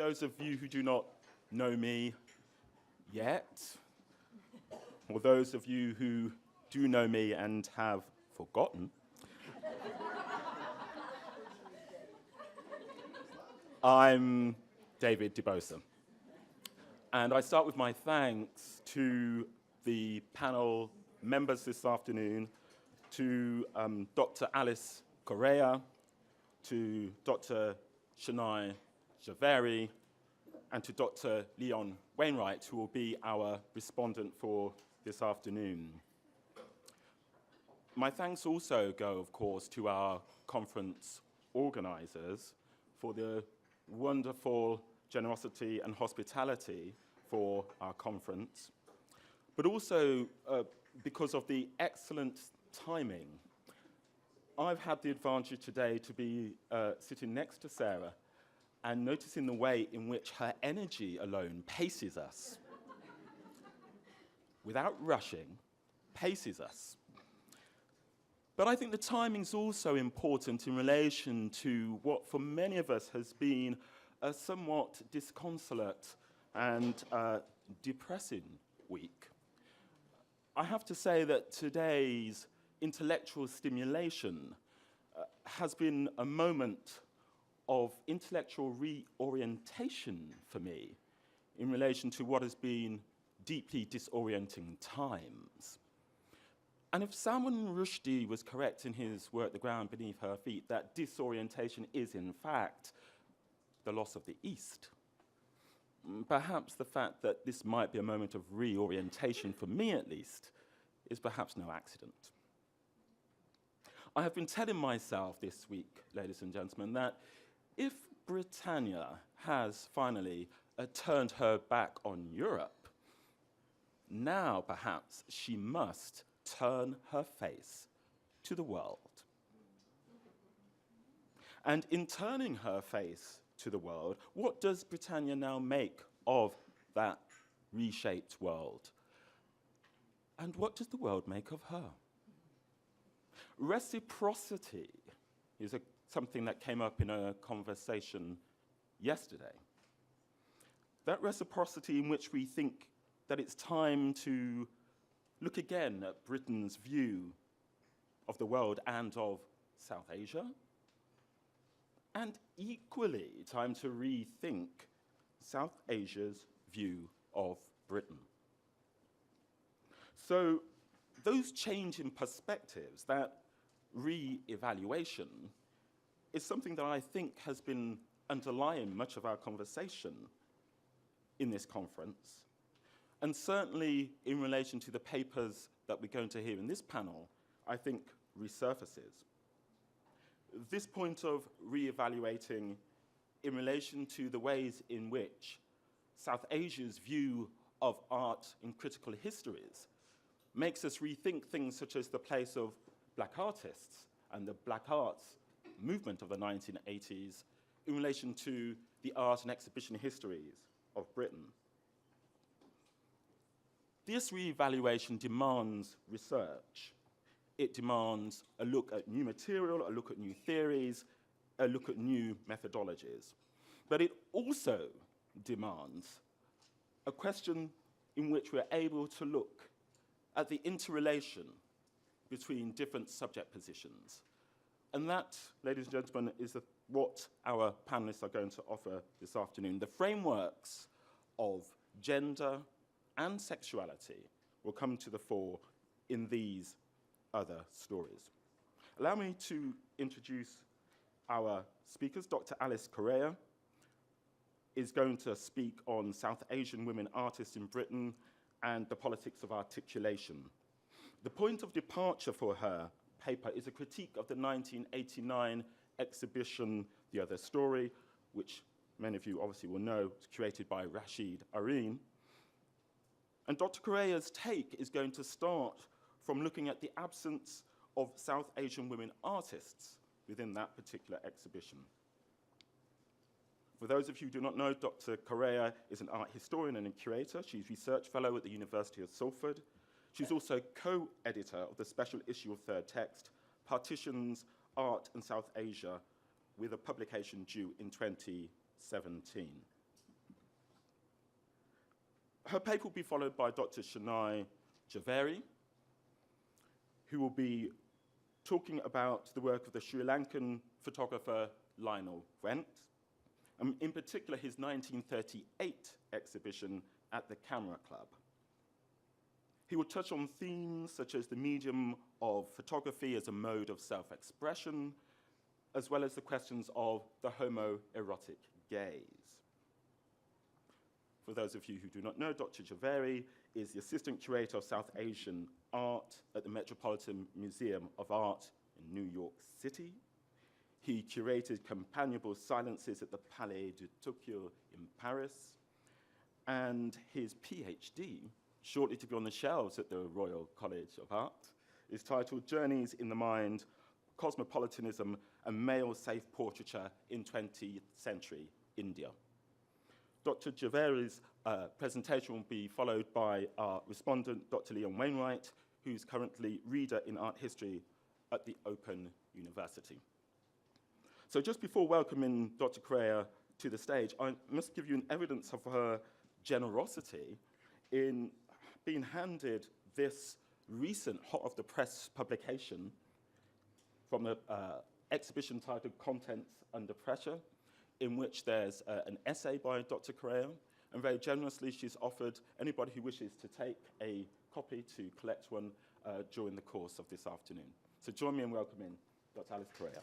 those of you who do not know me yet, or those of you who do know me and have forgotten, I'm David Dibosa. And I start with my thanks to the panel members this afternoon, to Dr. Alice Correa, to Dr. Shania Javeri, and to Dr. Leon Wainwright, who will be our respondent for this afternoon. My thanks also go, of course, to our conference organizers for the wonderful generosity and hospitality for our conference, but also because of the excellent timing. I've had the advantage today to be sitting next to Sarah and noticing the way in which her energy alone paces us. Without rushing, paces us. But I think the timing's also important in relation to what for many of us has been a somewhat disconsolate and depressing week. I have to say that today's intellectual stimulation has been a moment of intellectual reorientation for me in relation to what has been deeply disorienting times. And if Salman Rushdie was correct in his work, The Ground Beneath Her Feet, that disorientation is in fact the loss of the East, perhaps the fact that this might be a moment of reorientation, for me at least, is perhaps no accident. I have been telling myself this week, ladies and gentlemen, that if Britannia has finally turned her back on Europe, now perhaps she must turn her face to the world. And in turning her face to the world, what does Britannia now make of that reshaped world? And what does the world make of her? Reciprocity is something that came up in a conversation yesterday. That reciprocity in which we think that it's time to look again at Britain's view of the world and of South Asia, and equally time to rethink South Asia's view of Britain. So those change in perspectives, that re-evaluation, is something that I think has been underlying much of our conversation in this conference. And certainly in relation to the papers that we're going to hear in this panel, I think resurfaces. This point of re-evaluating in relation to the ways in which South Asia's view of art in critical histories makes us rethink things such as the place of black artists and the black arts movement of the 1980s in relation to the art and exhibition histories of Britain. This re-evaluation demands research. It demands a look at new material, a look at new theories, a look at new methodologies. But it also demands a question in which we're able to look at the interrelation between different subject positions. And that, ladies and gentlemen, is what our panelists are going to offer this afternoon. The frameworks of gender and sexuality will come to the fore in these other stories. Allow me to introduce our speakers. Dr. Alice Correa is going to speak on South Asian women artists in Britain and the politics of articulation. The point of departure for her paper is a critique of the 1989 exhibition, The Other Story, which many of you obviously will know, was curated by Rashid Areen. And Dr. Correa's take is going to start from looking at the absence of South Asian women artists within that particular exhibition. For those of you who do not know, Dr. Correa is an art historian and a curator. She's research fellow at the University of Salford. She's also co-editor of the special issue of Third Text, Partitions, Art and South Asia, with a publication due in 2017. Her paper will be followed by Dr. Shania Javeri, who will be talking about the work of the Sri Lankan photographer Lionel Wendt, and in particular his 1938 exhibition at the Camera Club. He will touch on themes such as the medium of photography as a mode of self-expression, as well as the questions of the homoerotic gaze. For those of you who do not know, Dr. Javeri is the Assistant Curator of South Asian Art at the Metropolitan Museum of Art in New York City. He curated companionable silences at the Palais de Tokyo in Paris, and his PhD, shortly to be on the shelves at the Royal College of Art, is titled Journeys in the Mind, Cosmopolitanism and Male Safe Portraiture in 20th Century India. Dr. Javeri's presentation will be followed by our respondent, Dr. Leon Wainwright, who's currently reader in art history at the Open University. So just before welcoming Dr. Correa to the stage, I must give you an evidence of her generosity in being handed this recent hot off the press publication from the exhibition titled Contents Under Pressure, in which there's an essay by Dr. Correa, and very generously she's offered anybody who wishes to take a copy to collect one during the course of this afternoon. So join me in welcoming Dr. Alice Correa.